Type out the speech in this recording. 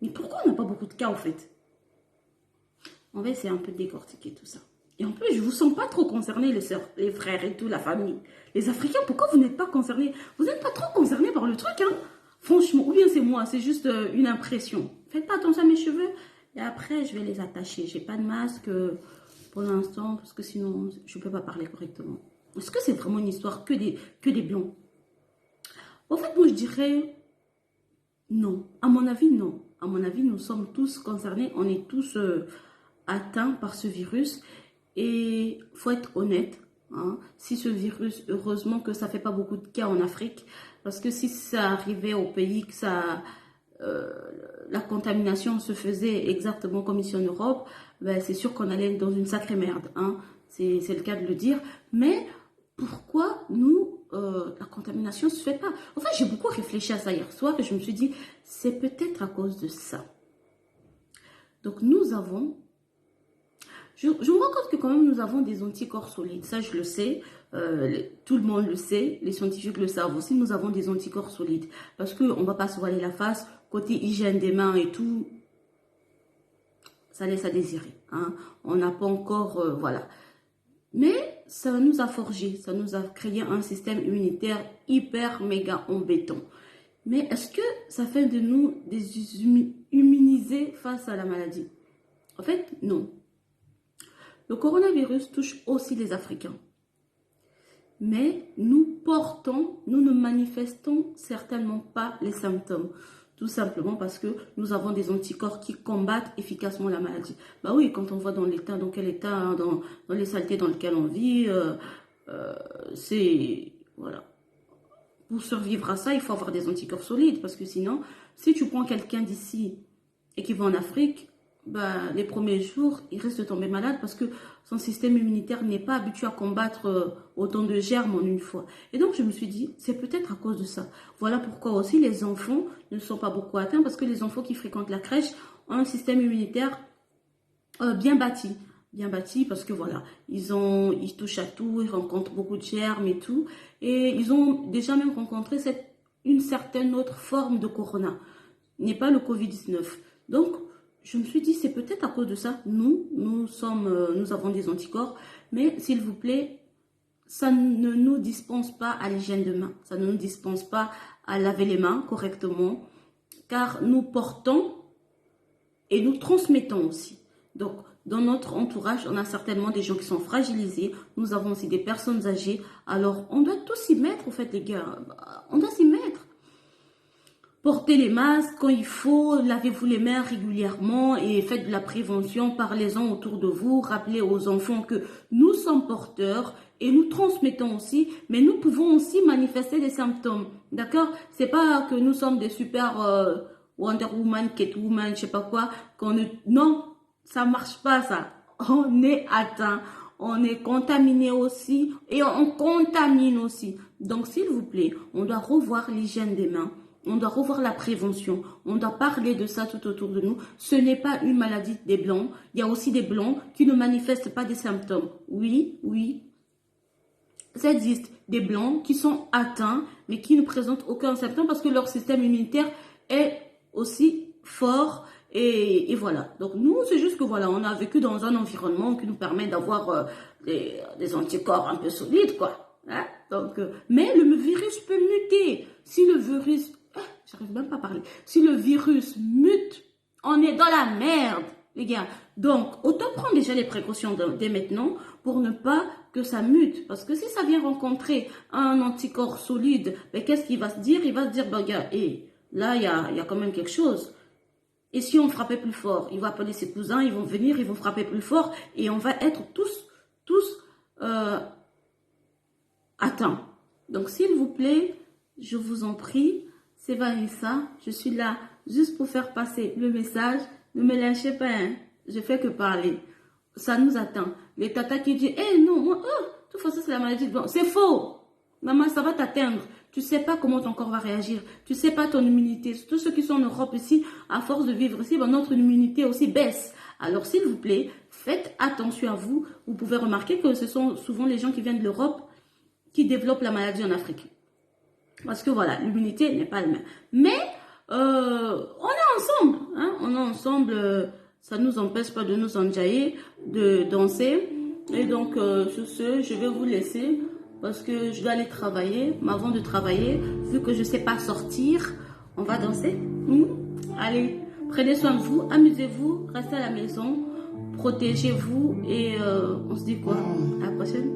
Mais pourquoi on n'a pas beaucoup de cas en fait? On va essayer un peu de décortiquer tout ça. Et en plus, je ne vous sens pas trop concernés, les sœurs, les frères et tout, la famille. Les Africains, pourquoi vous n'êtes pas concernés? Vous n'êtes pas trop concernés par le truc, hein? Franchement, ou bien c'est moi, c'est juste une impression. Faites pas attention à mes cheveux. Et après, je vais les attacher. J'ai pas de masque pour l'instant, parce que sinon, je ne peux pas parler correctement. Est-ce que c'est vraiment une histoire que des blancs? En fait, moi, je dirais non. À mon avis, non. À mon avis, nous sommes tous concernés. On est tous atteints par ce virus. Et faut être honnête. Hein, si ce virus, heureusement que ça fait pas beaucoup de cas en Afrique. Parce que si ça arrivait au pays, que la contamination se faisait exactement comme ici en Europe, ben c'est sûr qu'on allait dans une sacrée merde. Hein, c'est le cas de le dire. Mais pourquoi nous, la contamination ne se fait pas? En fait, j'ai beaucoup réfléchi à ça hier soir et je me suis dit, c'est peut-être à cause de ça. Donc, nous avons... Je me rends compte que quand même, nous avons des anticorps solides. Ça, je le sais. Tout le monde le sait. Les scientifiques le savent aussi. Nous avons des anticorps solides. Parce qu'on ne va pas se voiler la face. Côté hygiène des mains et tout, ça laisse à désirer. Hein. On n'a pas encore... voilà. Mais ça nous a forgé, ça nous a créé un système immunitaire hyper méga en béton. Mais est-ce que ça fait de nous des immunisés face à la maladie? En fait, non. Le coronavirus touche aussi les Africains. Mais nous ne manifestons certainement pas les symptômes. Tout simplement parce que nous avons des anticorps qui combattent efficacement la maladie. Bah oui, quand on voit dans l'état, dans quel état, hein, dans les saletés dans lesquelles on vit, c'est... Voilà. Pour survivre à ça, il faut avoir des anticorps solides. Parce que sinon, si tu prends quelqu'un d'ici et qui va en Afrique, bah, les premiers jours, il risque de tomber malade parce que son système immunitaire n'est pas habitué à combattre autant de germes en une fois. Et donc, je me suis dit, c'est peut-être à cause de ça. Voilà pourquoi aussi les enfants ne sont pas beaucoup atteints parce que les enfants qui fréquentent la crèche ont un système immunitaire bien bâti. Bien bâti parce que voilà, ils touchent à tout, ils rencontrent beaucoup de germes et tout. Et ils ont déjà même rencontré une certaine autre forme de corona. Ce n'est pas le Covid-19. Donc, je me suis dit, c'est peut-être à cause de ça. Nous avons des anticorps, mais s'il vous plaît, ça ne nous dispense pas à l'hygiène de main. Ça ne nous dispense pas à laver les mains correctement, car nous portons et nous transmettons aussi. Donc, dans notre entourage, on a certainement des gens qui sont fragilisés. Nous avons aussi des personnes âgées. Alors, on doit tous s'y mettre, en fait, les gars. On doit s'y mettre. Portez les masques quand il faut, lavez-vous les mains régulièrement et faites de la prévention, parlez-en autour de vous, rappelez aux enfants que nous sommes porteurs et nous transmettons aussi, mais nous pouvons aussi manifester des symptômes, d'accord? C'est pas que nous sommes des super Wonder Woman, Catwoman, je sais pas quoi, non, ça marche pas ça. On est atteint, on est contaminé aussi et on contamine aussi. Donc s'il vous plaît, on doit revoir l'hygiène des mains. On doit revoir la prévention. On doit parler de ça tout autour de nous. Ce n'est pas une maladie des blancs. Il y a aussi des blancs qui ne manifestent pas des symptômes. Oui, ça existe. Des blancs qui sont atteints, mais qui ne présentent aucun symptôme parce que leur système immunitaire est aussi fort. Et voilà. Donc nous, c'est juste que voilà, on a vécu dans un environnement qui nous permet d'avoir des anticorps un peu solides, quoi. Hein? Donc, mais le virus peut muter. Si le virus... j'arrive même pas à parler. Si le virus mute, on est dans la merde, les gars. Donc, autant prendre déjà les précautions dès maintenant pour ne pas que ça mute. Parce que si ça vient rencontrer un anticorps solide, ben, qu'est-ce qu'il va se dire? Il va se dire, ben, gars, là, il y a quand même quelque chose. Et si on frappait plus fort, il va appeler ses cousins, ils vont venir, ils vont frapper plus fort et on va être tous atteints. Donc, s'il vous plaît, je vous en prie, c'est Vanessa, je suis là juste pour faire passer le message. Ne me lâchez pas, hein. Je fais que parler. Ça nous atteint. Les tatas qui disent, non, moi, de toute façon, c'est la maladie de blanc. C'est faux. Maman, ça va t'atteindre. Tu sais pas comment ton corps va réagir. Tu sais pas ton immunité. Tous ceux qui sont en Europe ici, à force de vivre ici, ben, notre immunité aussi baisse. Alors, s'il vous plaît, faites attention à vous. Vous pouvez remarquer que ce sont souvent les gens qui viennent de l'Europe qui développent la maladie en Afrique. Parce que voilà, l'immunité n'est pas la même. Mais on est ensemble, hein, est ensemble, ça ne nous empêche pas de nous enjailler, de danser. Et donc, sur ce, je vais vous laisser parce que je dois aller travailler. Mais avant de travailler, vu que je ne sais pas sortir, on va danser. Allez, prenez soin de vous, amusez-vous, restez à la maison, protégez-vous et on se dit quoi? À la prochaine.